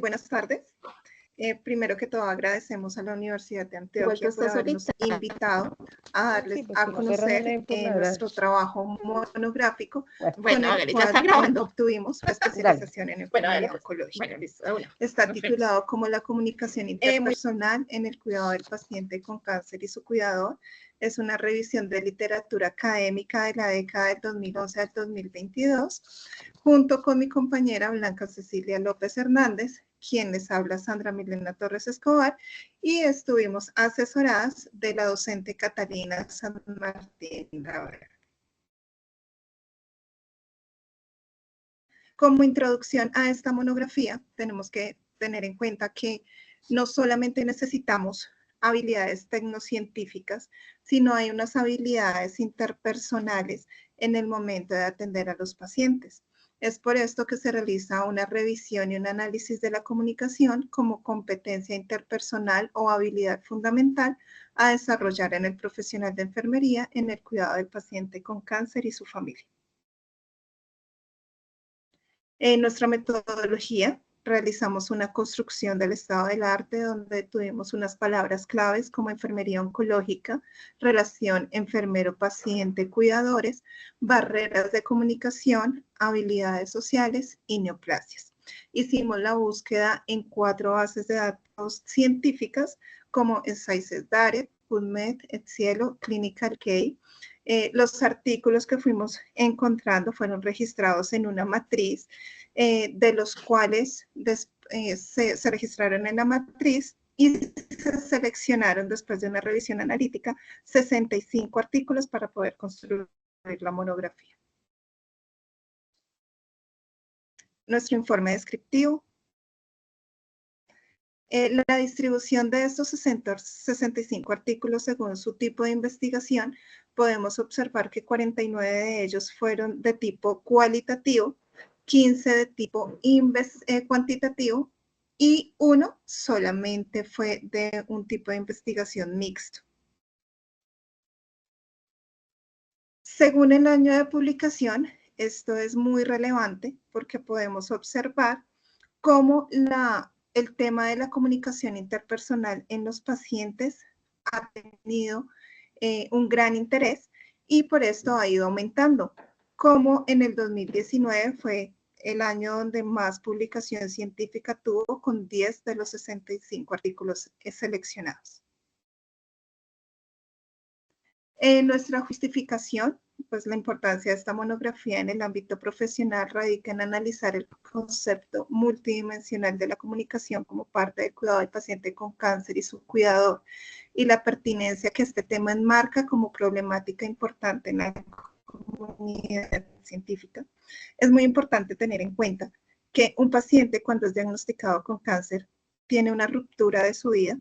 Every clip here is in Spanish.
Buenas tardes. Primero que todo agradecemos a la Universidad de Antioquia por habernos invitado a darles a conocer nuestro trabajo monográfico con el cual obtuvimos la especialización en enfermería oncológica. Está titulado como la comunicación interpersonal en el cuidado del paciente con cáncer y su cuidador. Es una revisión de literatura académica de la década del 2011 al 2022, junto con mi compañera Blanca Cecilia López Hernández, quien les habla Sandra Milena Torres Escobar, y estuvimos asesoradas de la docente Catalina San Martín Lavera. Como introducción a esta monografía, tenemos que tener en cuenta que no solamente necesitamos habilidades tecnocientíficas, sino hay unas habilidades interpersonales en el momento de atender a los pacientes. Es por esto que se realiza una revisión y un análisis de la comunicación como competencia interpersonal o habilidad fundamental a desarrollar en el profesional de enfermería en el cuidado del paciente con cáncer y su familia. En nuestra metodología realizamos una construcción del estado del arte donde tuvimos unas palabras claves como enfermería oncológica, relación enfermero-paciente-cuidadores, barreras de comunicación, habilidades sociales y neoplasias. Hicimos la búsqueda en 4 bases de datos científicas como SciSesDare, PubMed, ETcielo, Clinical Key. Los artículos que fuimos encontrando fueron registrados en una matriz, de los cuales se registraron en la matriz y se seleccionaron después de una revisión analítica 65 artículos para poder construir la monografía. Nuestro informe descriptivo. La distribución de estos 65 artículos según su tipo de investigación, podemos observar que 49 de ellos fueron de tipo cualitativo, 15 de tipo cuantitativo y 1 solamente fue de un tipo de investigación mixto. Según el año de publicación, esto es muy relevante porque podemos observar cómo el tema de la comunicación interpersonal en los pacientes ha tenido un gran interés y por esto ha ido aumentando, como en el 2019 fue el año donde más publicación científica tuvo con 10 de los 65 artículos seleccionados. Nuestra justificación, pues la importancia de esta monografía en el ámbito profesional radica en analizar el concepto multidimensional de la comunicación como parte del cuidado del paciente con cáncer y su cuidador, y la pertinencia que este tema enmarca como problemática importante en la comunidad científica. Es muy importante tener en cuenta que un paciente cuando es diagnosticado con cáncer tiene una ruptura de su vida,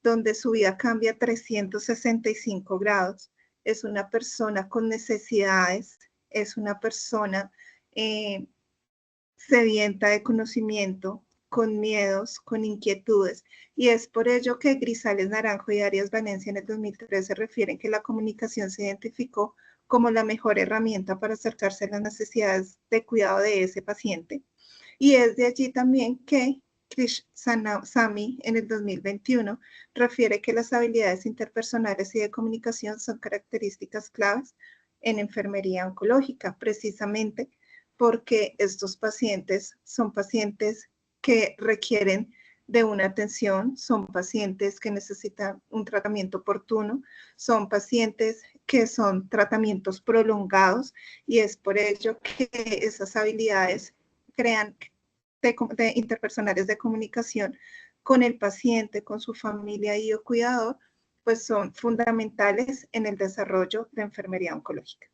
donde su vida cambia 365 grados. Es una persona con necesidades, es una persona sedienta de conocimiento, con miedos, con inquietudes. Y es por ello que Grisales Naranjo y Arias Valencia en el 2013 refieren que la comunicación se identificó como la mejor herramienta para acercarse a las necesidades de cuidado de ese paciente. Y es de allí también que Krish Sami en el 2021 refiere que las habilidades interpersonales y de comunicación son características claves en enfermería oncológica, precisamente porque estos pacientes son pacientes que requieren de una atención, son pacientes que necesitan un tratamiento oportuno, son pacientes que son tratamientos prolongados y es por ello que esas habilidades crean de interpersonales de comunicación con el paciente, con su familia y o cuidador, pues son fundamentales en el desarrollo de enfermería oncológica.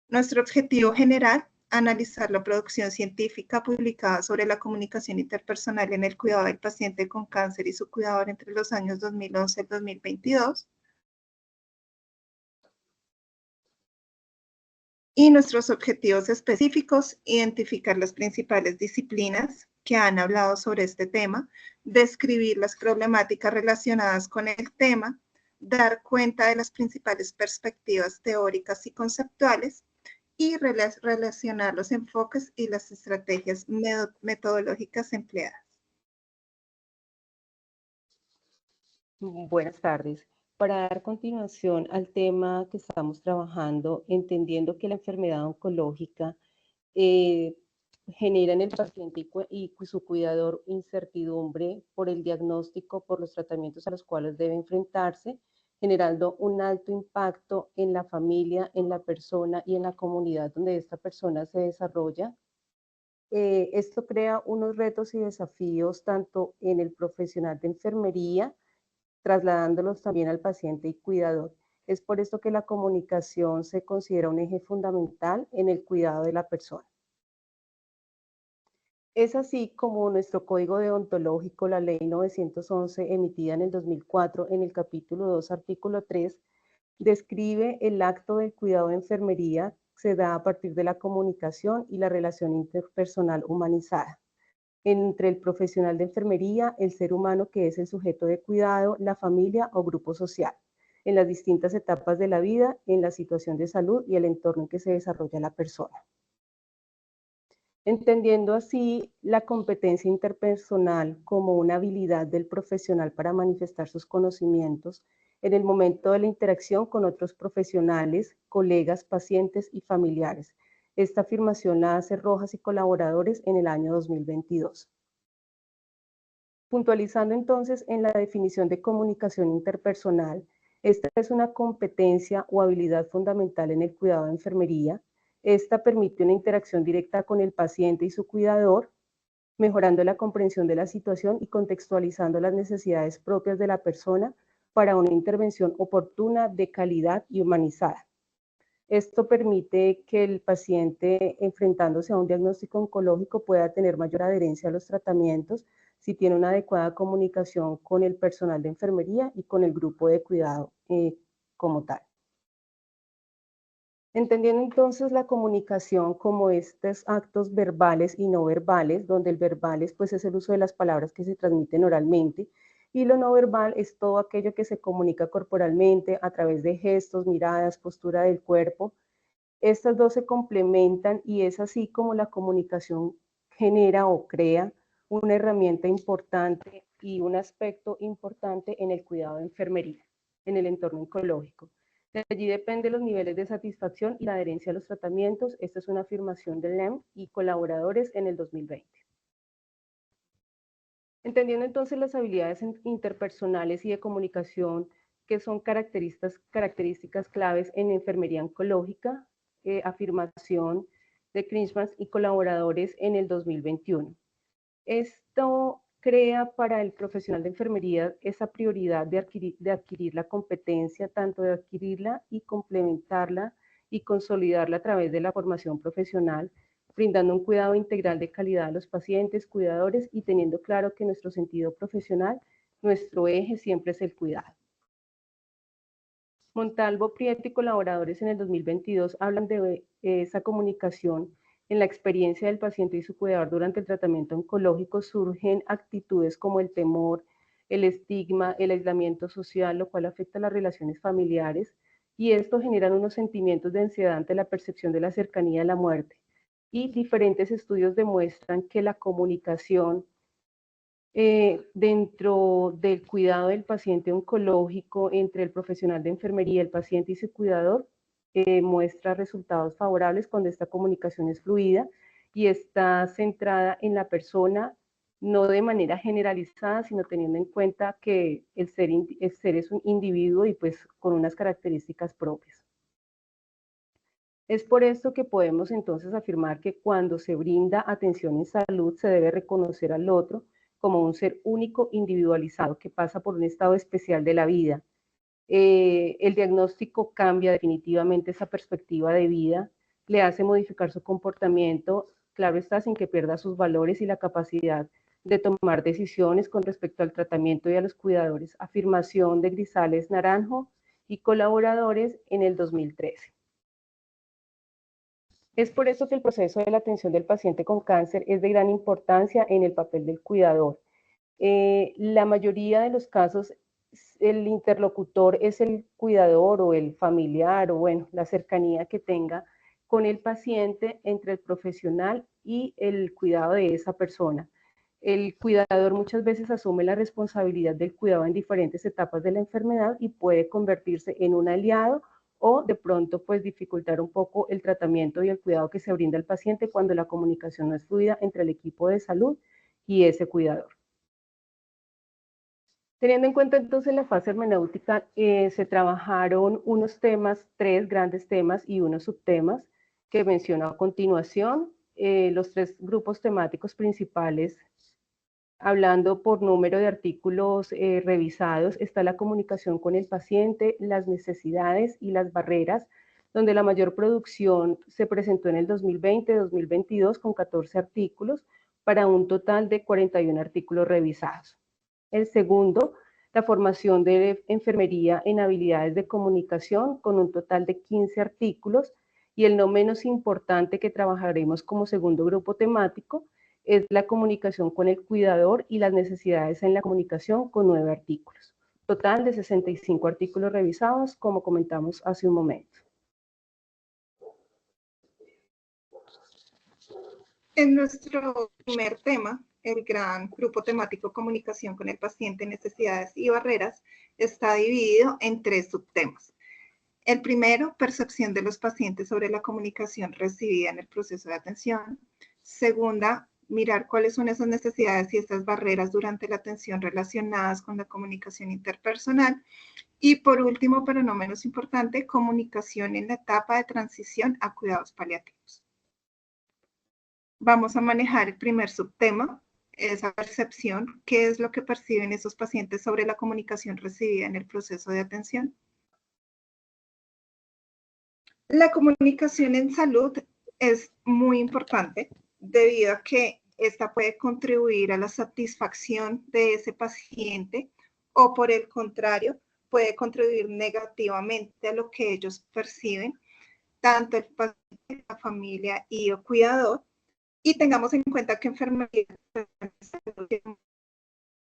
Nuestro objetivo general, analizar la producción científica publicada sobre la comunicación interpersonal en el cuidado del paciente con cáncer y su cuidador entre los años 2011 y 2022. Y nuestros objetivos específicos, identificar las principales disciplinas que han hablado sobre este tema, describir las problemáticas relacionadas con el tema, dar cuenta de las principales perspectivas teóricas y conceptuales y relacionar los enfoques y las estrategias metodológicas empleadas. Buenas tardes. Para dar continuación al tema que estamos trabajando, entendiendo que la enfermedad oncológica genera en el paciente y su cuidador incertidumbre por el diagnóstico, por los tratamientos a los cuales debe enfrentarse, generando un alto impacto en la familia, en la persona y en la comunidad donde esta persona se desarrolla. Esto crea unos retos y desafíos tanto en el profesional de enfermería, trasladándolos también al paciente y cuidador. Es por esto que la comunicación se considera un eje fundamental en el cuidado de la persona. Es así como nuestro código deontológico, la ley 911, emitida en el 2004, en el capítulo 2, artículo 3, describe el acto del cuidado de enfermería, se da a partir de la comunicación y la relación interpersonal humanizada entre el profesional de enfermería, el ser humano que es el sujeto de cuidado, la familia o grupo social, en las distintas etapas de la vida, en la situación de salud y el entorno en que se desarrolla la persona. Entendiendo así la competencia interpersonal como una habilidad del profesional para manifestar sus conocimientos en el momento de la interacción con otros profesionales, colegas, pacientes y familiares. Esta afirmación la hace Rojas y colaboradores en el año 2022. Puntualizando entonces en la definición de comunicación interpersonal, esta es una competencia o habilidad fundamental en el cuidado de enfermería. Esta permite una interacción directa con el paciente y su cuidador, mejorando la comprensión de la situación y contextualizando las necesidades propias de la persona para una intervención oportuna, de calidad y humanizada. Esto permite que el paciente, enfrentándose a un diagnóstico oncológico, pueda tener mayor adherencia a los tratamientos si tiene una adecuada comunicación con el personal de enfermería y con el grupo de cuidado como tal. Entendiendo entonces la comunicación como estos actos verbales y no verbales, donde el verbal pues, es el uso de las palabras que se transmiten oralmente, y lo no verbal es todo aquello que se comunica corporalmente a través de gestos, miradas, postura del cuerpo. Estas dos se complementan y es así como la comunicación genera o crea una herramienta importante y un aspecto importante en el cuidado de enfermería, en el entorno oncológico. De allí dependen los niveles de satisfacción y la adherencia a los tratamientos. Esta es una afirmación del LEM y colaboradores en el 2020. Entendiendo entonces las habilidades interpersonales y de comunicación que son características claves en enfermería oncológica, afirmación de Crinchman y colaboradores en el 2021. Esto crea para el profesional de enfermería esa prioridad de adquirir la competencia, tanto de adquirirla y complementarla y consolidarla a través de la formación profesional, brindando un cuidado integral de calidad a los pacientes, cuidadores y teniendo claro que nuestro sentido profesional, nuestro eje siempre es el cuidado. Montalvo, Prieto y colaboradores en el 2022 hablan de esa comunicación. En la experiencia del paciente y su cuidador durante el tratamiento oncológico surgen actitudes como el temor, el estigma, el aislamiento social, lo cual afecta las relaciones familiares, y esto genera unos sentimientos de ansiedad ante la percepción de la cercanía de la muerte. Y diferentes estudios demuestran que la comunicación dentro del cuidado del paciente oncológico entre el profesional de enfermería, el paciente y su cuidador, muestra resultados favorables cuando esta comunicación es fluida y está centrada en la persona, no de manera generalizada, sino teniendo en cuenta que el ser es un individuo y pues con unas características propias. Es por esto que podemos entonces afirmar que cuando se brinda atención en salud se debe reconocer al otro como un ser único, individualizado, que pasa por un estado especial de la vida. El diagnóstico cambia definitivamente esa perspectiva de vida, le hace modificar su comportamiento, claro está, sin que pierda sus valores y la capacidad de tomar decisiones con respecto al tratamiento y a los cuidadores. Afirmación de Grisales Naranjo y colaboradores en el 2013. Es por eso que el proceso de la atención del paciente con cáncer es de gran importancia en el papel del cuidador. La mayoría de los casos, el interlocutor es el cuidador o el familiar o bueno, la cercanía que tenga con el paciente entre el profesional y el cuidado de esa persona. El cuidador muchas veces asume la responsabilidad del cuidado en diferentes etapas de la enfermedad y puede convertirse en un aliado o de pronto pues dificultar un poco el tratamiento y el cuidado que se brinda al paciente cuando la comunicación no es fluida entre el equipo de salud y ese cuidador. Teniendo en cuenta entonces la fase hermenéutica, se trabajaron unos temas, 3 grandes temas y unos subtemas que menciono a continuación. Los 3 grupos temáticos principales, hablando por número de artículos revisados, está la comunicación con el paciente, las necesidades y las barreras, donde la mayor producción se presentó en el 2020-2022 con 14 artículos para un total de 41 artículos revisados. El segundo, la formación de enfermería en habilidades de comunicación con un total de 15 artículos, y el no menos importante que trabajaremos como segundo grupo temático es la comunicación con el cuidador y las necesidades en la comunicación con 9 artículos. Total de 65 artículos revisados, como comentamos hace un momento. En nuestro primer tema, el gran grupo temático comunicación con el paciente, necesidades y barreras, está dividido en 3 subtemas. El primero, percepción de los pacientes sobre la comunicación recibida en el proceso de atención. Segunda, mirar cuáles son esas necesidades y esas barreras durante la atención relacionadas con la comunicación interpersonal. Y por último, pero no menos importante, comunicación en la etapa de transición a cuidados paliativos. Vamos a manejar el primer subtema, esa percepción, qué es lo que perciben esos pacientes sobre la comunicación recibida en el proceso de atención. La comunicación en salud es muy importante debido a que esta puede contribuir a la satisfacción de ese paciente o por el contrario puede contribuir negativamente a lo que ellos perciben, tanto el paciente, la familia y el cuidador. Y tengamos en cuenta que enfermería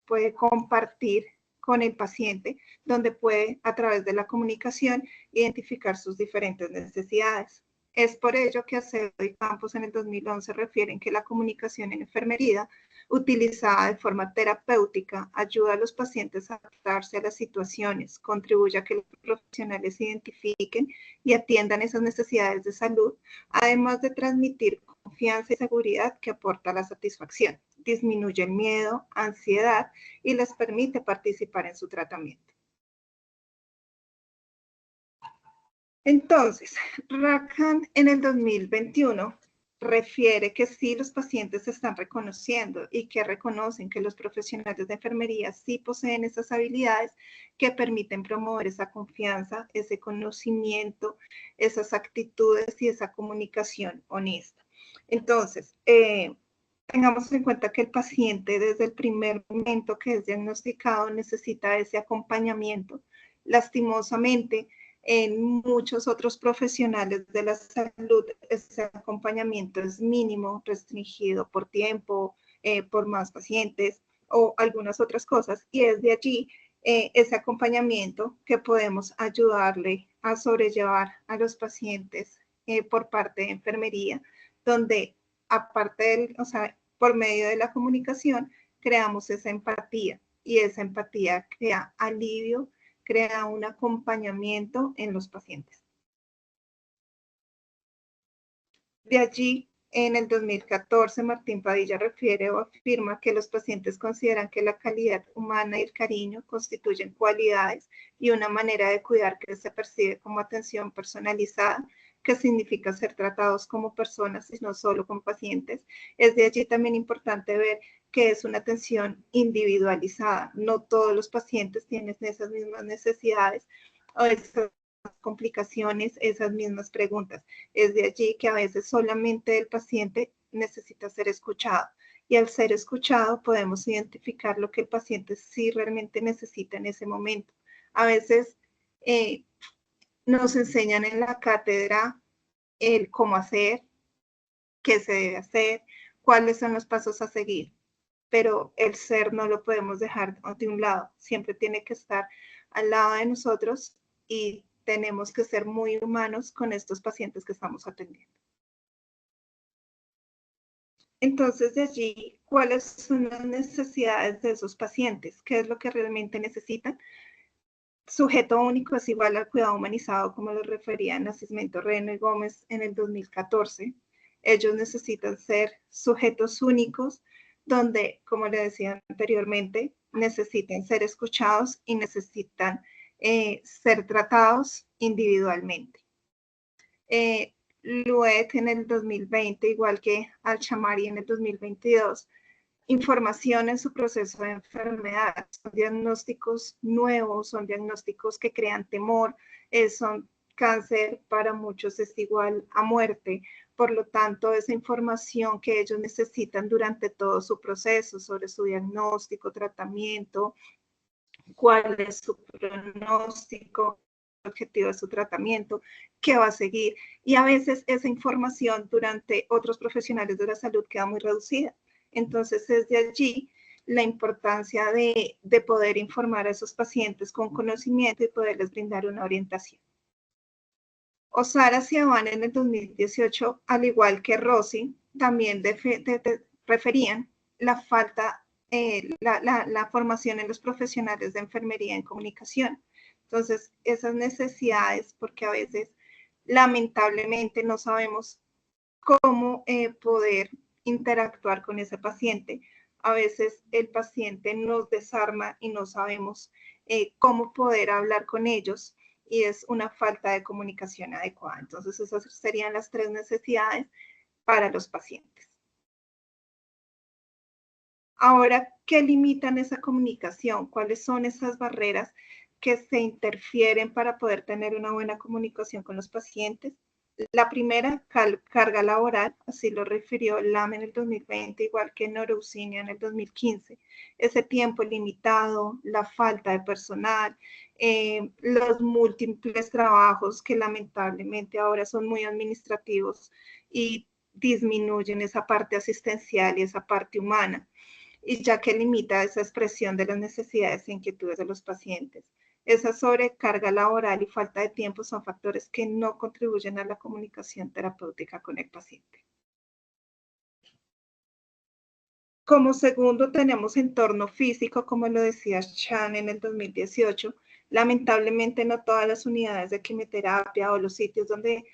puede compartir con el paciente, donde puede, a través de la comunicación, identificar sus diferentes necesidades. Es por ello que Acevedo y Campos en el 2011 refieren que la comunicación en enfermería, utilizada de forma terapéutica, ayuda a los pacientes a adaptarse a las situaciones, contribuye a que los profesionales identifiquen y atiendan esas necesidades de salud, además de transmitir confianza y seguridad que aporta la satisfacción, disminuye el miedo, ansiedad y les permite participar en su tratamiento. Entonces, Rackham en el 2021 refiere que sí, los pacientes se están reconociendo y que reconocen que los profesionales de enfermería sí poseen esas habilidades que permiten promover esa confianza, ese conocimiento, esas actitudes y esa comunicación honesta. Entonces, tengamos en cuenta que el paciente desde el primer momento que es diagnosticado necesita ese acompañamiento. Lastimosamente, en muchos otros profesionales de la salud, ese acompañamiento es mínimo, restringido por tiempo, por más pacientes o algunas otras cosas. Y es de allí ese acompañamiento que podemos ayudarle a sobrellevar a los pacientes por parte de enfermería, donde aparte del, o sea, por medio de la comunicación, creamos esa empatía y esa empatía crea alivio, crea un acompañamiento en los pacientes. De allí, en el 2014, Martín Padilla refiere o afirma que los pacientes consideran que la calidad humana y el cariño constituyen cualidades y una manera de cuidar que se percibe como atención personalizada, que significa ser tratados como personas y no solo como pacientes. Es de allí también importante ver que es una atención individualizada. No todos los pacientes tienen esas mismas necesidades o esas complicaciones, esas mismas preguntas. Es de allí que a veces solamente el paciente necesita ser escuchado. Y al ser escuchado podemos identificar lo que el paciente sí realmente necesita en ese momento. A veces nos enseñan en la cátedra el cómo hacer, qué se debe hacer, cuáles son los pasos a seguir, pero el ser no lo podemos dejar de un lado, siempre tiene que estar al lado de nosotros y tenemos que ser muy humanos con estos pacientes que estamos atendiendo. Entonces, de allí, ¿cuáles son las necesidades de esos pacientes? ¿Qué es lo que realmente necesitan? Sujeto único es igual al cuidado humanizado, como lo refería Nascimento Reno y Gómez en el 2014. Ellos necesitan ser sujetos únicos, donde, como le decía anteriormente, necesitan ser escuchados y necesitan ser tratados individualmente. Luet en el 2020, igual que Al-Shamari en el 2022, información en su proceso de enfermedad. Son diagnósticos nuevos, son diagnósticos que crean temor, son cáncer para muchos es igual a muerte. Por lo tanto, esa información que ellos necesitan durante todo su proceso sobre su diagnóstico, tratamiento, cuál es su pronóstico, el objetivo de su tratamiento, qué va a seguir. Y a veces esa información durante otros profesionales de la salud queda muy reducida. Entonces, desde allí la importancia de poder informar a esos pacientes con conocimiento y poderles brindar una orientación. Osara Siaban en el 2018, al igual que Rossi, también referían la falta, la formación en los profesionales de enfermería en comunicación. Entonces, esas necesidades, porque a veces lamentablemente no sabemos cómo poder interactuar con ese paciente. A veces el paciente nos desarma y no sabemos cómo poder hablar con ellos y es una falta de comunicación adecuada. Entonces, esas serían las 3 necesidades para los pacientes. Ahora, ¿qué limitan esa comunicación? ¿Cuáles son esas barreras que se interfieren para poder tener una buena comunicación con los pacientes? La primera, carga laboral, así lo refirió LAM en el 2020, igual que Neurousinia en el 2015. Ese tiempo limitado, la falta de personal, los múltiples trabajos que lamentablemente ahora son muy administrativos y disminuyen esa parte asistencial y esa parte humana, y ya que limita esa expresión de las necesidades e inquietudes de los pacientes. Esa sobrecarga laboral y falta de tiempo son factores que no contribuyen a la comunicación terapéutica con el paciente. Como segundo, tenemos entorno físico, como lo decía Chan en el 2018. Lamentablemente, no todas las unidades de quimioterapia o los sitios donde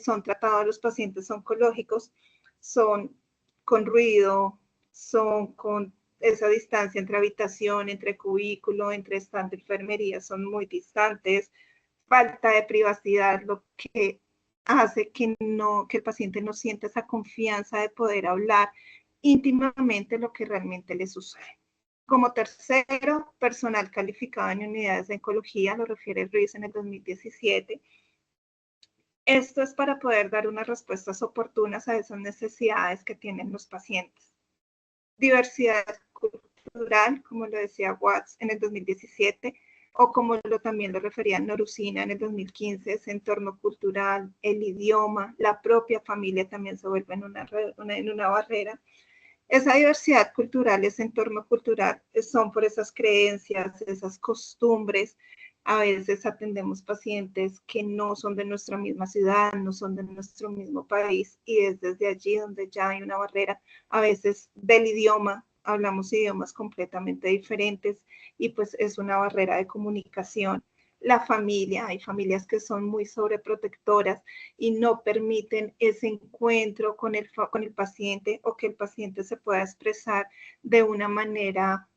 son tratados los pacientes oncológicos son con ruido, son con esa distancia entre habitación, entre cubículo, entre estante de enfermería, son muy distantes, falta de privacidad, lo que hace que el paciente no sienta esa confianza de poder hablar íntimamente lo que realmente le sucede. Como tercero, personal calificado en unidades de oncología, lo refiere Ruiz en el 2017. Esto es para poder dar unas respuestas oportunas a esas necesidades que tienen los pacientes. Diversidad cultural, como lo decía Watts en el 2017, o como también lo refería Norusina en el 2015, ese entorno cultural, el idioma, la propia familia también se vuelve en una barrera. Esa diversidad cultural, ese entorno cultural, son por esas creencias, esas costumbres. A veces atendemos pacientes que no son de nuestra misma ciudad, no son de nuestro mismo país, y es desde allí donde ya hay una barrera, a veces del idioma, hablamos idiomas completamente diferentes, y pues es una barrera de comunicación. La familia, hay familias que son muy sobreprotectoras y no permiten ese encuentro con el paciente o que el paciente se pueda expresar de una manera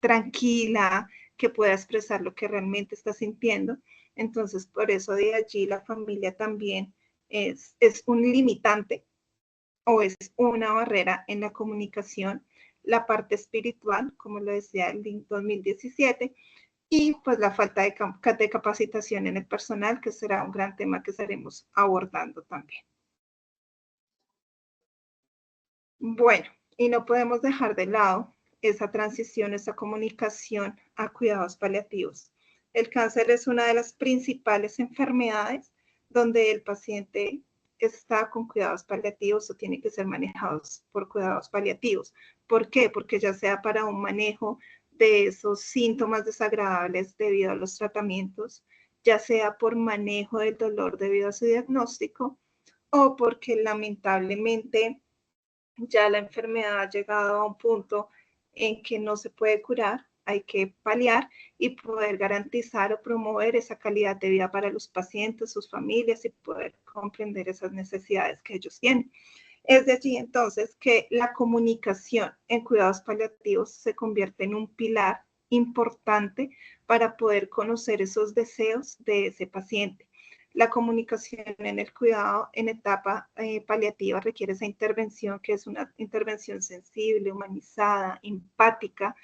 tranquila, que pueda expresar lo que realmente está sintiendo. Entonces, por eso de allí la familia también es un limitante o es una barrera en la comunicación. La parte espiritual, como lo decía el 2017, y pues la falta de capacitación en el personal, que será un gran tema que estaremos abordando también. Bueno, y no podemos dejar de lado esa transición, esa comunicación a cuidados paliativos. El cáncer es una de las principales enfermedades donde el paciente está con cuidados paliativos o tiene que ser manejados por cuidados paliativos. ¿Por qué? Porque ya sea para un manejo de esos síntomas desagradables debido a los tratamientos, ya sea por manejo del dolor debido a su diagnóstico o porque lamentablemente ya la enfermedad ha llegado a un punto en que no se puede curar, hay que paliar y poder garantizar o promover esa calidad de vida para los pacientes, sus familias y poder comprender esas necesidades que ellos tienen. Es de allí entonces que la comunicación en cuidados paliativos se convierte en un pilar importante para poder conocer esos deseos de ese paciente. La comunicación en el cuidado en etapa paliativa requiere esa intervención que es una intervención sensible, humanizada, empática,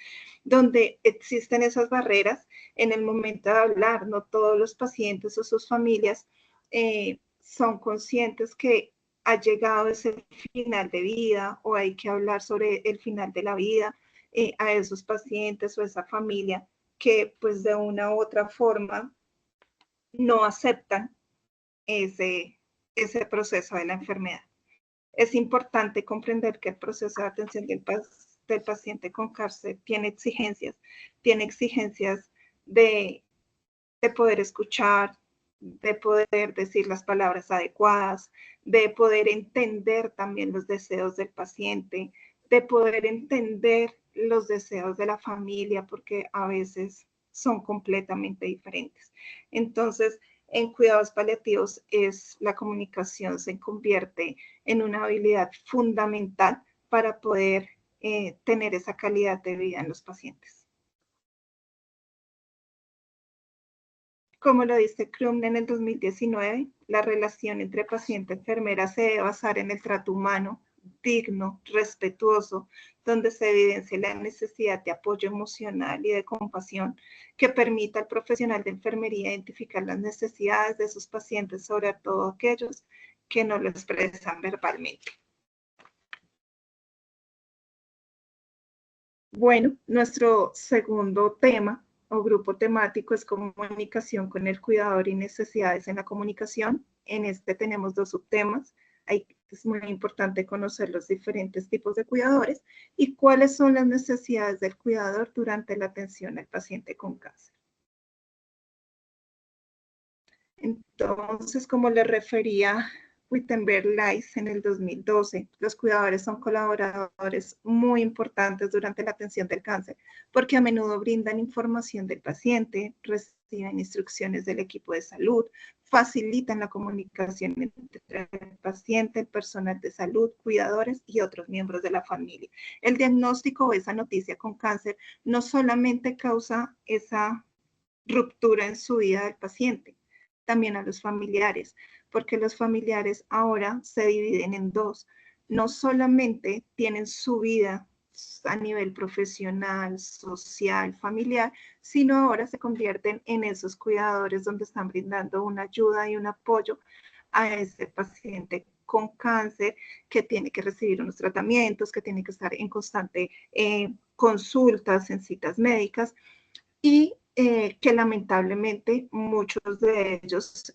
donde existen esas barreras en el momento de hablar. No todos los pacientes o sus familias son conscientes que ha llegado ese final de vida o hay que hablar sobre el final de la vida a esos pacientes o esa familia que pues de una u otra forma no aceptan ese proceso de la enfermedad. Es importante comprender que el proceso de atención del paciente con cáncer tiene exigencias de poder escuchar, de poder decir las palabras adecuadas, de poder entender también los deseos del paciente, de poder entender los deseos de la familia, porque a veces son completamente diferentes. Entonces, en cuidados paliativos la comunicación se convierte en una habilidad fundamental para poder tener esa calidad de vida en los pacientes. Como lo dice Krummen en el 2019, la relación entre paciente y enfermera se debe basar en el trato humano, digno, respetuoso, donde se evidencia la necesidad de apoyo emocional y de compasión que permita al profesional de enfermería identificar las necesidades de sus pacientes, sobre todo aquellos que no lo expresan verbalmente. Bueno, nuestro segundo tema o grupo temático es comunicación con el cuidador y necesidades en la comunicación. En este tenemos dos subtemas. Es muy importante conocer los diferentes tipos de cuidadores y cuáles son las necesidades del cuidador durante la atención al paciente con cáncer. Entonces, como le refería Wittenberg-Leis en el 2012, los cuidadores son colaboradores muy importantes durante la atención del cáncer, porque a menudo brindan información del paciente, reciben instrucciones del equipo de salud, facilitan la comunicación entre el paciente, el personal de salud, cuidadores y otros miembros de la familia. El diagnóstico o esa noticia con cáncer no solamente causa esa ruptura en su vida del paciente, también a los familiares, porque los familiares ahora se dividen en dos. No solamente tienen su vida a nivel profesional, social, familiar, sino ahora se convierten en esos cuidadores donde están brindando una ayuda y un apoyo a ese paciente con cáncer que tiene que recibir unos tratamientos, que tiene que estar en constante consultas, en citas médicas y que lamentablemente muchos de ellos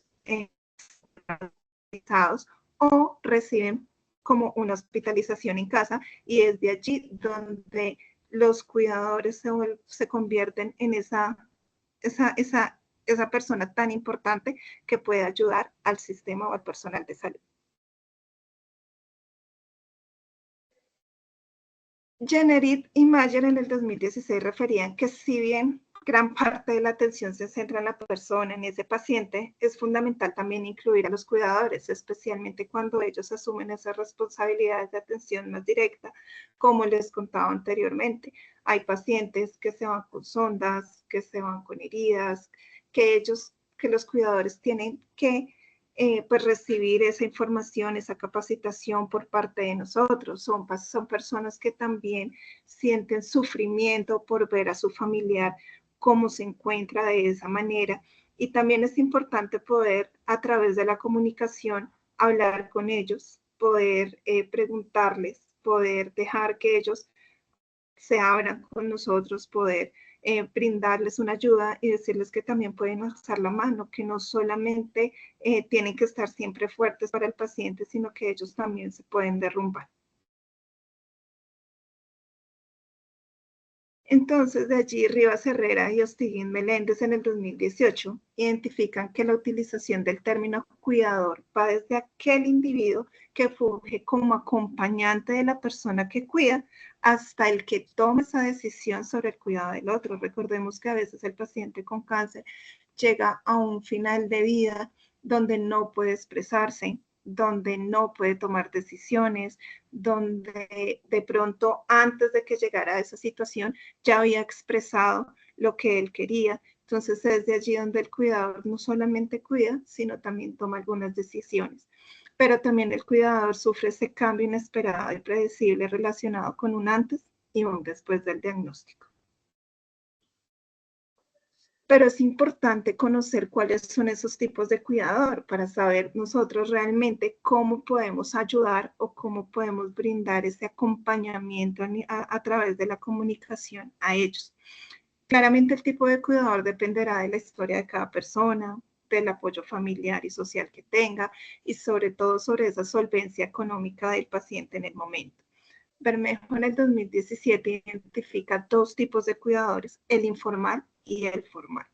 o reciben como una hospitalización en casa y es de allí donde los cuidadores se convierten en esa persona tan importante que puede ayudar al sistema o al personal de salud. Generit y Mayer en el 2016 referían que si bien gran parte de la atención se centra en la persona, en ese paciente, es fundamental también incluir a los cuidadores, especialmente cuando ellos asumen esas responsabilidades de atención más directa, como les contaba anteriormente. Hay pacientes que se van con sondas, que se van con heridas, que los cuidadores tienen que pues recibir esa información, esa capacitación por parte de nosotros. Son personas que también sienten sufrimiento por ver a su familiar cómo se encuentra de esa manera. Y también es importante poder, a través de la comunicación, hablar con ellos, poder preguntarles, poder dejar que ellos se abran con nosotros, poder brindarles una ayuda y decirles que también pueden alzar la mano, que no solamente tienen que estar siempre fuertes para el paciente, sino que ellos también se pueden derrumbar. Entonces, de allí Rivas Herrera y O'Higgins Meléndez en el 2018 identifican que la utilización del término cuidador va desde aquel individuo que funge como acompañante de la persona que cuida hasta el que toma esa decisión sobre el cuidado del otro. Recordemos que a veces el paciente con cáncer llega a un final de vida donde no puede expresarse, donde no puede tomar decisiones, donde de pronto antes de que llegara a esa situación ya había expresado lo que él quería. Entonces es de allí donde el cuidador no solamente cuida, sino también toma algunas decisiones. Pero también el cuidador sufre ese cambio inesperado y predecible relacionado con un antes y un después del diagnóstico. Pero es importante conocer cuáles son esos tipos de cuidador para saber nosotros realmente cómo podemos ayudar o cómo podemos brindar ese acompañamiento a través de la comunicación a ellos. Claramente el tipo de cuidador dependerá de la historia de cada persona, del apoyo familiar y social que tenga y sobre todo sobre esa solvencia económica del paciente en el momento. Bermejo en el 2017 identifica dos tipos de cuidadores, el informal y el formal.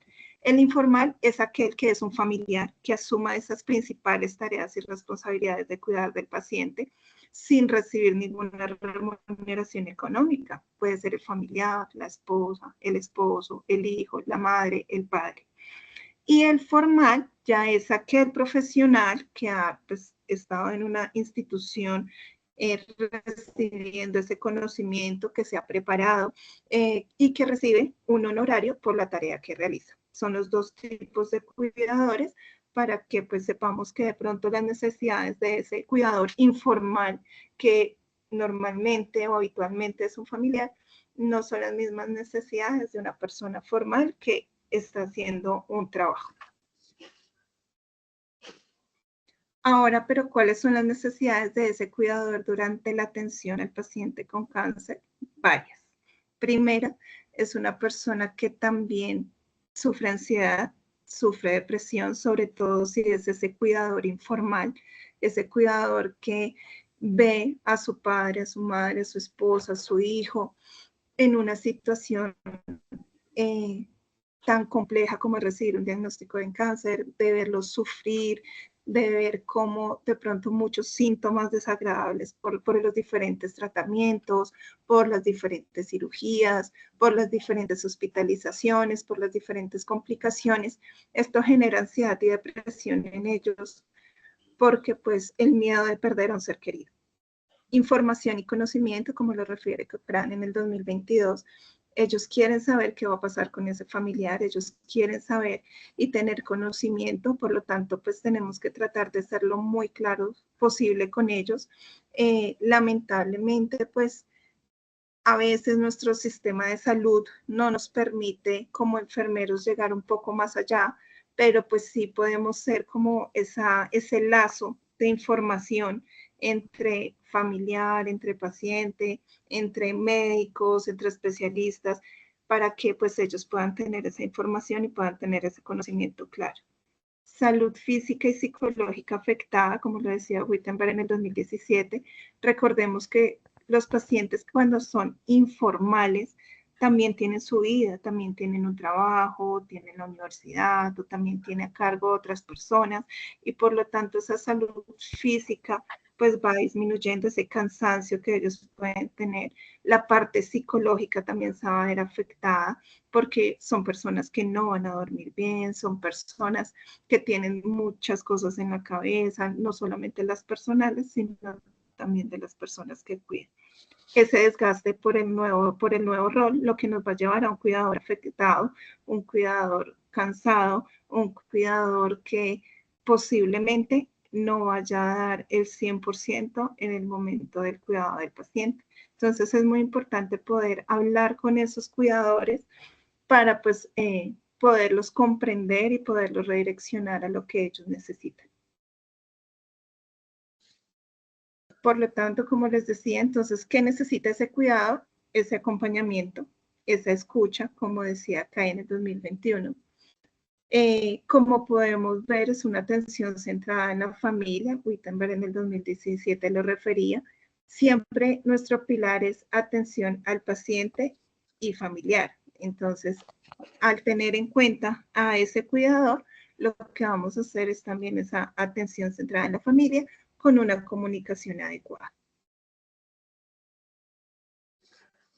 El informal es aquel que es un familiar que asuma esas principales tareas y responsabilidades de cuidar del paciente sin recibir ninguna remuneración económica. Puede ser el familiar, la esposa, el esposo, el hijo, la madre, el padre. Y el formal ya es aquel profesional que ha estado en una institución recibiendo ese conocimiento, que se ha preparado y que recibe un honorario por la tarea que realiza. Son los dos tipos de cuidadores para que pues sepamos que de pronto las necesidades de ese cuidador informal que normalmente o habitualmente es un familiar no son las mismas necesidades de una persona formal que está haciendo un trabajo. Ahora, pero ¿cuáles son las necesidades de ese cuidador durante la atención al paciente con cáncer? Varias. Primera, es una persona que también sufre ansiedad, sufre depresión, sobre todo si es ese cuidador informal, ese cuidador que ve a su padre, a su madre, a su esposa, a su hijo en una situación tan compleja como es recibir un diagnóstico de cáncer, de verlos sufrir, de ver cómo de pronto muchos síntomas desagradables por los diferentes tratamientos, por las diferentes cirugías, por las diferentes hospitalizaciones, por las diferentes complicaciones. Esto genera ansiedad y depresión en ellos porque pues el miedo de perder a un ser querido. Información y conocimiento, como lo refiere Cochrane en el 2022, ellos quieren saber qué va a pasar con ese familiar, ellos quieren saber y tener conocimiento, por lo tanto, pues tenemos que tratar de ser lo muy claro posible con ellos. Lamentablemente, pues a veces nuestro sistema de salud no nos permite como enfermeros llegar un poco más allá, pero pues sí podemos ser como ese lazo de información entre familiar, entre paciente, entre médicos, entre especialistas, para que pues ellos puedan tener esa información y puedan tener ese conocimiento claro. Salud física y psicológica afectada, como lo decía Wittenberg en el 2017. Recordemos que los pacientes cuando son informales también tienen su vida, también tienen un trabajo, tienen la universidad o también tienen a cargo otras personas y por lo tanto esa salud física pues va disminuyendo ese cansancio que ellos pueden tener. La parte psicológica también se va a ver afectada porque son personas que no van a dormir bien, son personas que tienen muchas cosas en la cabeza, no solamente las personales, sino también de las personas que cuidan. Ese desgaste por el nuevo rol, lo que nos va a llevar a un cuidador afectado, un cuidador cansado, un cuidador que posiblemente no vaya a dar el 100% en el momento del cuidado del paciente. Entonces es muy importante poder hablar con esos cuidadores para pues poderlos comprender y poderlos redireccionar a lo que ellos necesitan. Por lo tanto, como les decía, entonces, ¿qué necesita ese cuidado? Ese acompañamiento, esa escucha, como decía acá en el 2021. Como podemos ver, es una atención centrada en la familia. Wittenberg en el 2017 lo refería. Siempre nuestro pilar es atención al paciente y familiar. Entonces, al tener en cuenta a ese cuidador, lo que vamos a hacer es también esa atención centrada en la familia con una comunicación adecuada.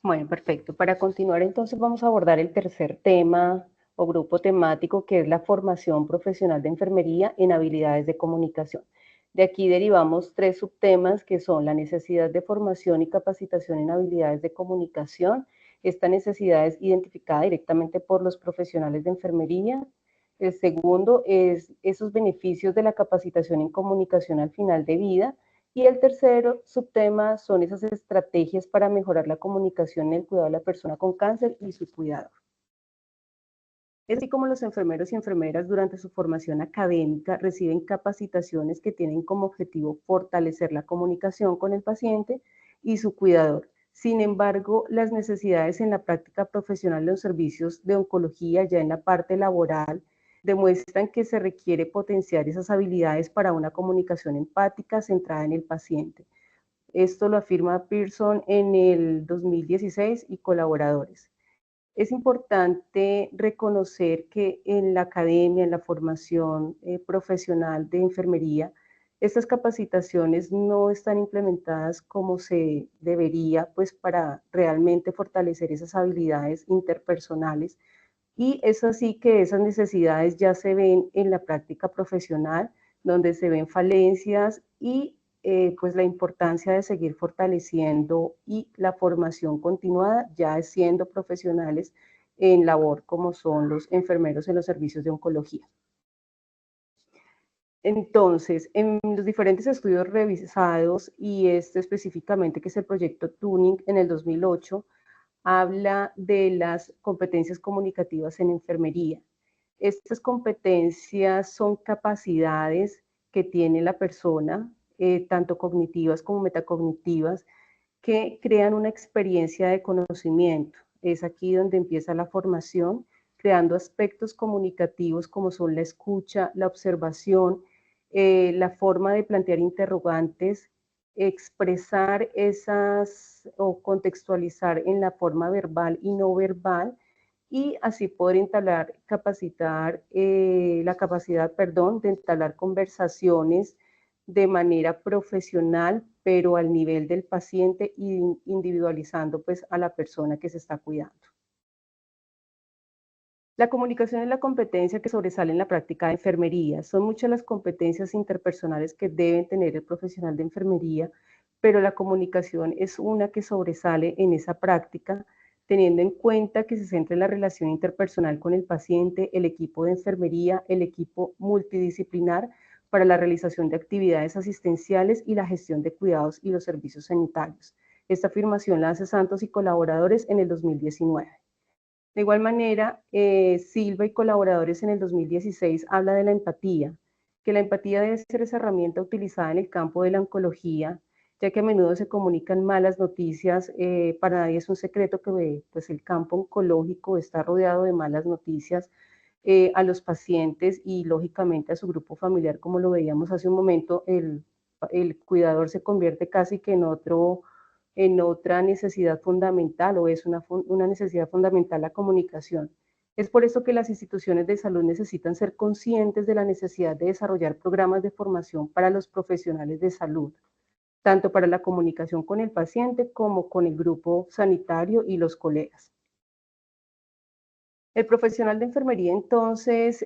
Bueno, perfecto. Para continuar, entonces vamos a abordar el tercer tema o grupo temático, que es la formación profesional de enfermería en habilidades de comunicación. De aquí derivamos 3 subtemas, que son la necesidad de formación y capacitación en habilidades de comunicación. Esta necesidad es identificada directamente por los profesionales de enfermería. El segundo es esos beneficios de la capacitación en comunicación al final de vida. Y el tercer subtema son esas estrategias para mejorar la comunicación en el cuidado de la persona con cáncer y su cuidador. Es así como los enfermeros y enfermeras durante su formación académica reciben capacitaciones que tienen como objetivo fortalecer la comunicación con el paciente y su cuidador. Sin embargo, las necesidades en la práctica profesional de los servicios de oncología, ya en la parte laboral, demuestran que se requiere potenciar esas habilidades para una comunicación empática centrada en el paciente. Esto lo afirma Pearson en el 2016 y colaboradores. Es importante reconocer que en la academia, en la formación profesional de enfermería, estas capacitaciones no están implementadas como se debería, pues para realmente fortalecer esas habilidades interpersonales, y es así que esas necesidades ya se ven en la práctica profesional, donde se ven falencias y pues la importancia de seguir fortaleciendo y la formación continuada, ya siendo profesionales en labor como son los enfermeros en los servicios de oncología. Entonces, en los diferentes estudios revisados, y este específicamente, que es el proyecto Tuning en el 2008, habla de las competencias comunicativas en enfermería. Estas competencias son capacidades que tiene la persona, tanto cognitivas como metacognitivas, que crean una experiencia de conocimiento. Es aquí donde empieza la formación, creando aspectos comunicativos como son la escucha, la observación, la forma de plantear interrogantes, expresar esas o contextualizar en la forma verbal y no verbal, y así poder la capacidad, de entablar conversaciones de manera profesional, pero al nivel del paciente, y individualizando pues a la persona que se está cuidando. La comunicación es la competencia que sobresale en la práctica de enfermería. Son muchas las competencias interpersonales que deben tener el profesional de enfermería, pero la comunicación es una que sobresale en esa práctica, teniendo en cuenta que se centra en la relación interpersonal con el paciente, el equipo de enfermería, el equipo multidisciplinar para la realización de actividades asistenciales y la gestión de cuidados y los servicios sanitarios. Esta afirmación la hace Santos y colaboradores en el 2019. De igual manera, Silva y colaboradores en el 2016 habla de la empatía, que la empatía debe ser esa herramienta utilizada en el campo de la oncología, ya que a menudo se comunican malas noticias. Para nadie es un secreto que pues, el campo oncológico está rodeado de malas noticias a los pacientes y lógicamente a su grupo familiar. Como lo veíamos hace un momento, el cuidador se convierte casi que en otra necesidad fundamental, o es una necesidad fundamental la comunicación. Es por eso que las instituciones de salud necesitan ser conscientes de la necesidad de desarrollar programas de formación para los profesionales de salud, tanto para la comunicación con el paciente como con el grupo sanitario y los colegas. El profesional de enfermería entonces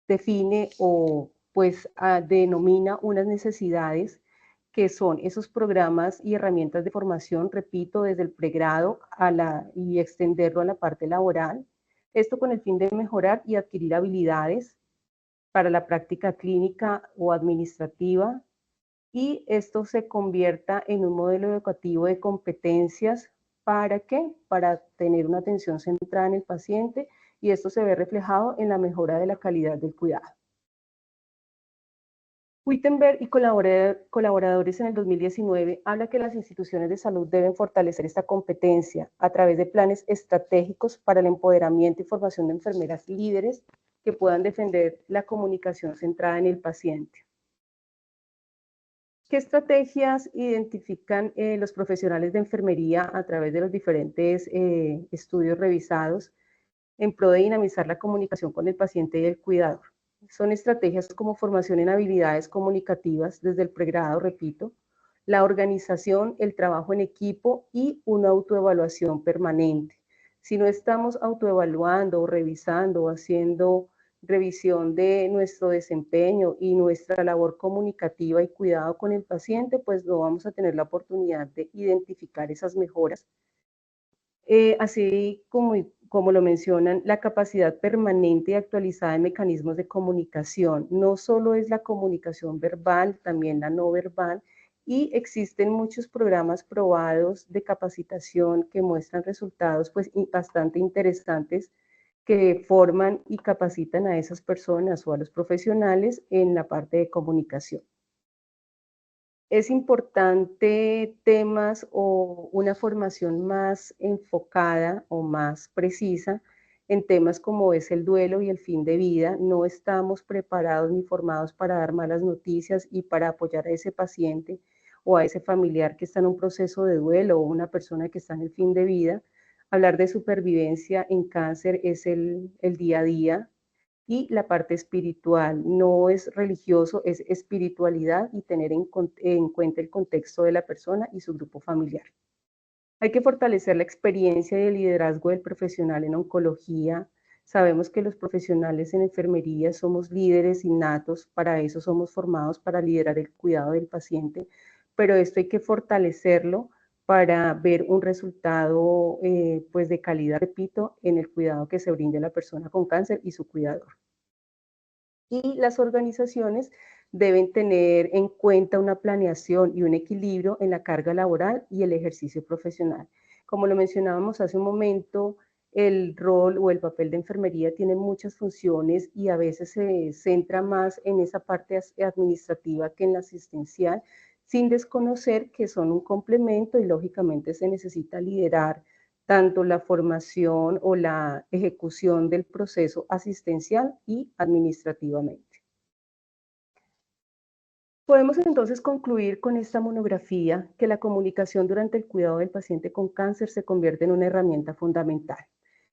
define o pues denomina unas necesidades, que son esos programas y herramientas de formación, repito, desde el pregrado y extenderlo a la parte laboral. Esto con el fin de mejorar y adquirir habilidades para la práctica clínica o administrativa, y esto se convierta en un modelo educativo de competencias. ¿Para qué? Para tener una atención centrada en el paciente, y esto se ve reflejado en la mejora de la calidad del cuidado. Wittenberg y colaboradores en el 2019 habla que las instituciones de salud deben fortalecer esta competencia a través de planes estratégicos para el empoderamiento y formación de enfermeras líderes que puedan defender la comunicación centrada en el paciente. ¿Qué estrategias identifican los profesionales de enfermería a través de los diferentes estudios revisados en pro de dinamizar la comunicación con el paciente y el cuidador? Son estrategias como formación en habilidades comunicativas desde el pregrado, repito, la organización, el trabajo en equipo y una autoevaluación permanente. Si no estamos autoevaluando o revisando o haciendo revisión de nuestro desempeño y nuestra labor comunicativa y cuidado con el paciente, pues no vamos a tener la oportunidad de identificar esas mejoras. Así como lo mencionan, la capacidad permanente y actualizada en mecanismos de comunicación. No solo es la comunicación verbal, también la no verbal, y existen muchos programas probados de capacitación que muestran resultados pues bastante interesantes que forman y capacitan a esas personas o a los profesionales en la parte de comunicación. Es importante temas o una formación más enfocada o más precisa en temas como es el duelo y el fin de vida. No estamos preparados ni formados para dar malas noticias y para apoyar a ese paciente o a ese familiar que está en un proceso de duelo o una persona que está en el fin de vida. Hablar de supervivencia en cáncer es el día a día, y la parte espiritual. No es religioso, es espiritualidad y tener en cuenta el contexto de la persona y su grupo familiar. Hay que fortalecer la experiencia y el liderazgo del profesional en oncología. Sabemos que los profesionales en enfermería somos líderes innatos, para eso somos formados para liderar el cuidado del paciente, pero esto hay que fortalecerlo para ver un resultado pues de calidad, repito, en el cuidado que se brinde a la persona con cáncer y su cuidador. Y las organizaciones deben tener en cuenta una planeación y un equilibrio en la carga laboral y el ejercicio profesional. Como lo mencionábamos hace un momento, el rol o el papel de enfermería tiene muchas funciones y a veces se centra más en esa parte administrativa que en la asistencial, sin desconocer que son un complemento y lógicamente se necesita liderar tanto la formación o la ejecución del proceso asistencial y administrativamente. Podemos entonces concluir con esta monografía que la comunicación durante el cuidado del paciente con cáncer se convierte en una herramienta fundamental.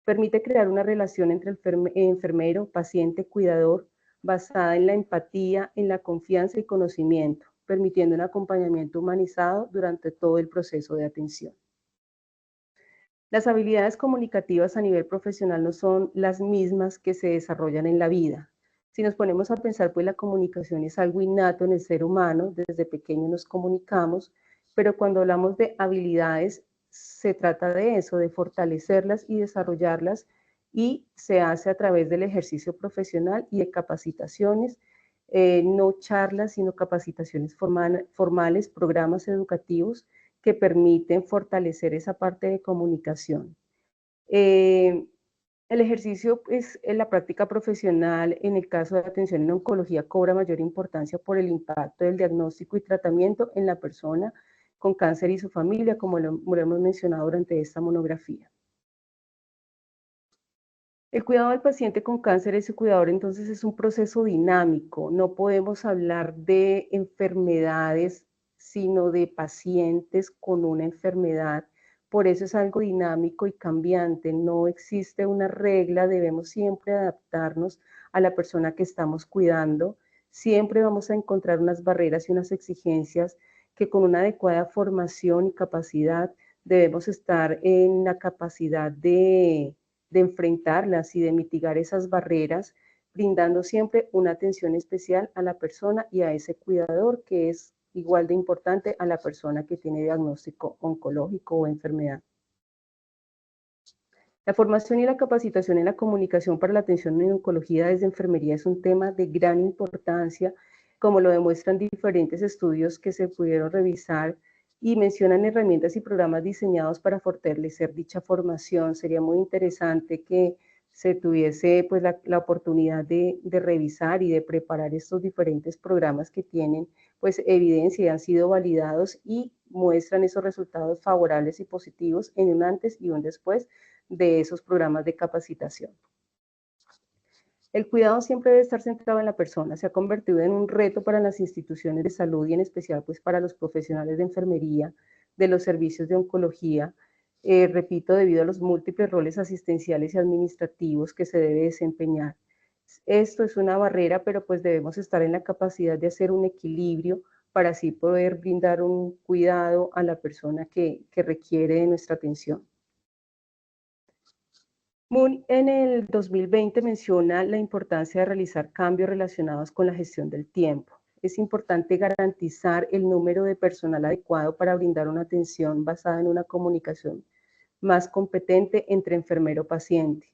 Permite crear una relación entre enfermero, paciente, cuidador, basada en la empatía, en la confianza y conocimiento, permitiendo un acompañamiento humanizado durante todo el proceso de atención. Las habilidades comunicativas a nivel profesional no son las mismas que se desarrollan en la vida. Si nos ponemos a pensar, pues la comunicación es algo innato en el ser humano, desde pequeño nos comunicamos, pero cuando hablamos de habilidades, se trata de eso, de fortalecerlas y desarrollarlas, y se hace a través del ejercicio profesional y de capacitaciones, no charlas, sino capacitaciones formales, programas educativos que permiten fortalecer esa parte de comunicación. El ejercicio, pues, en la práctica profesional, en el caso de atención en oncología, cobra mayor importancia por el impacto del diagnóstico y tratamiento en la persona con cáncer y su familia, como lo hemos mencionado durante esta monografía. El cuidado del paciente con cáncer y su cuidador, entonces, es un proceso dinámico. No podemos hablar de enfermedades, sino de pacientes con una enfermedad. Por eso es algo dinámico y cambiante. No existe una regla, debemos siempre adaptarnos a la persona que estamos cuidando. Siempre vamos a encontrar unas barreras y unas exigencias que con una adecuada formación y capacidad debemos estar en la capacidad de enfrentarlas y de mitigar esas barreras, brindando siempre una atención especial a la persona y a ese cuidador, que es igual de importante a la persona que tiene diagnóstico oncológico o enfermedad. La formación y la capacitación en la comunicación para la atención en oncología desde enfermería es un tema de gran importancia, como lo demuestran diferentes estudios que se pudieron revisar y mencionan herramientas y programas diseñados para fortalecer dicha formación. Sería muy interesante que se tuviese pues la oportunidad de revisar y de preparar estos diferentes programas que tienen pues evidencia y han sido validados y muestran esos resultados favorables y positivos en un antes y un después de esos programas de capacitación. El cuidado siempre debe estar centrado en la persona, se ha convertido en un reto para las instituciones de salud y en especial pues para los profesionales de enfermería, de los servicios de oncología, repito, debido a los múltiples roles asistenciales y administrativos que se debe desempeñar. Esto es una barrera, pero pues debemos estar en la capacidad de hacer un equilibrio para así poder brindar un cuidado a la persona que requiere de nuestra atención. Moon en el 2020 menciona la importancia de realizar cambios relacionados con la gestión del tiempo. Es importante garantizar el número de personal adecuado para brindar una atención basada en una comunicación más competente entre enfermero-paciente.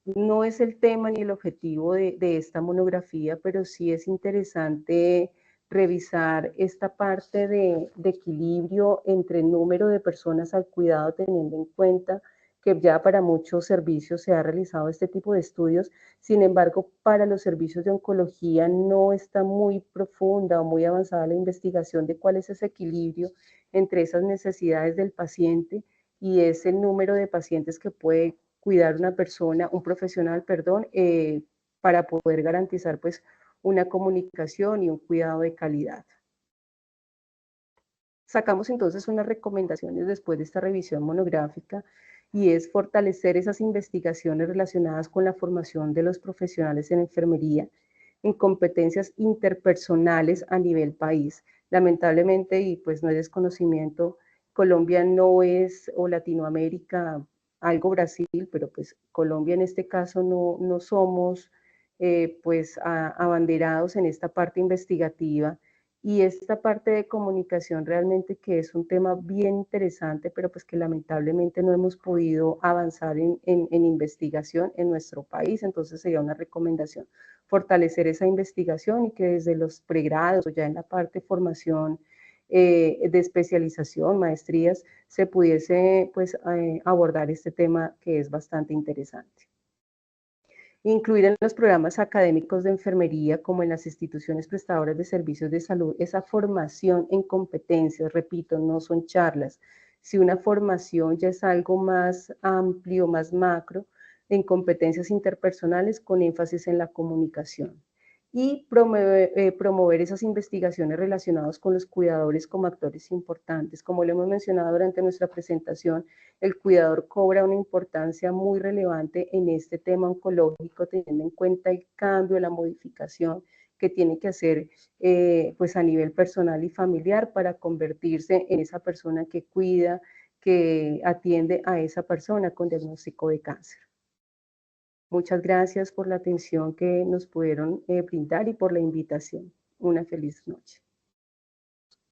No es el tema ni el objetivo de esta monografía, pero sí es interesante revisar esta parte de equilibrio entre el número de personas al cuidado, teniendo en cuenta que ya para muchos servicios se ha realizado este tipo de estudios. Sin embargo, para los servicios de oncología no está muy profunda o muy avanzada la investigación de cuál es ese equilibrio entre esas necesidades del paciente y ese número de pacientes que puede cuidar una persona, un profesional, perdón, para poder garantizar pues una comunicación y un cuidado de calidad. Sacamos entonces unas recomendaciones después de esta revisión monográfica y es fortalecer esas investigaciones relacionadas con la formación de los profesionales en enfermería en competencias interpersonales a nivel país. Lamentablemente, y pues no es desconocimiento, Colombia no es, o Latinoamérica, algo Brasil, pero pues Colombia en este caso no somos pues abanderados en esta parte investigativa y esta parte de comunicación realmente que es un tema bien interesante, pero pues que lamentablemente no hemos podido avanzar en investigación en nuestro país, entonces sería una recomendación fortalecer esa investigación y que desde los pregrados o ya en la parte de formación de especialización, maestrías, se pudiese pues abordar este tema que es bastante interesante. Incluir en los programas académicos de enfermería, como en las instituciones prestadoras de servicios de salud, esa formación en competencias, repito, no son charlas. Si una formación ya es algo más amplio, más macro, en competencias interpersonales con énfasis en la comunicación. Y promover esas investigaciones relacionadas con los cuidadores como actores importantes. Como lo hemos mencionado durante nuestra presentación, el cuidador cobra una importancia muy relevante en este tema oncológico, teniendo en cuenta el cambio, la modificación que tiene que hacer pues a nivel personal y familiar para convertirse en esa persona que cuida, que atiende a esa persona con diagnóstico de cáncer. Muchas gracias por la atención que nos pudieron brindar y por la invitación. Una feliz noche.